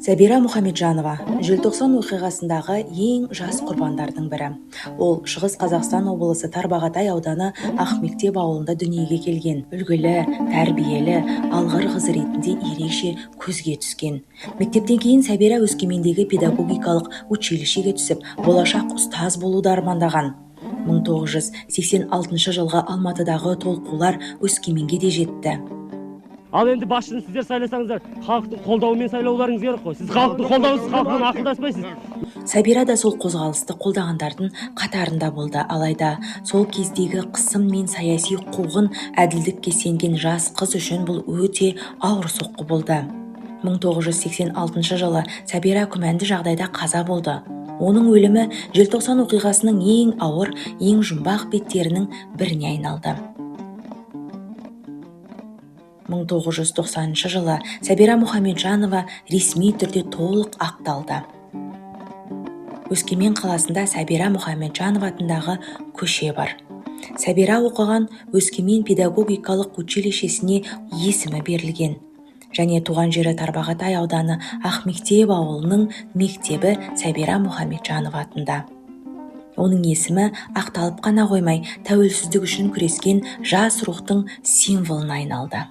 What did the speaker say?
Сәбира Мұхамеджанова желтоқсан оқиғасындағы ең жас құрбандардың бірі. Ол Шығыс Қазақстан облысы Тарбағатай ауданы Ақмектеп ауылында дүниеге келген. Үлгілі, тәрбиелі, алғыр қыз ретінде ерекше көзге түскен. Мектептен кейін Сәбира Өскемендегі педагогикалық училищеге түсіп, болашақ ұстаз болуды армандаған. 1986 жылғы Алматыдағы толқулар Өскеменге де жетті. Ал енді басшыны сіздер сайласаңыздар, халықтың қолдауымен сайлауларыңыз керек қой. Сіз халықтың қолдауысыз халықпен ақылдаспайсыз. Сәбира да сол қозғалысты қолдағандардың қатарында болды. Алайда сол кездегі қысым мен саяси қуғын, әділдікке сенген жас қыз үшін бұл өте ауыр соққы болды. 1986 жылы Сәбира күмәнді жағдайда қаза болды. Оның өлімі желтоқсан оқиғасының ең ауыр, ең жұмбақ беттерінің біріне айналды. 1990 жылы Сәбира Мұхамеджанова ресми түрде толық ақталды. Өскемен қаласында Сәбира Мұхамеджанова атындағы көше бар. Сәбира оқыған Өскемен педагогикалық училищесіне есімі берілген. Және туған жері Тарбағатай ауданы Ақмектеп ауылының мектебі Сәбира Мұхамеджанова атында. Оның есімі ақталып қана қоймай, тәуелсіздік үшін күрескен жас рухтың символына айналды.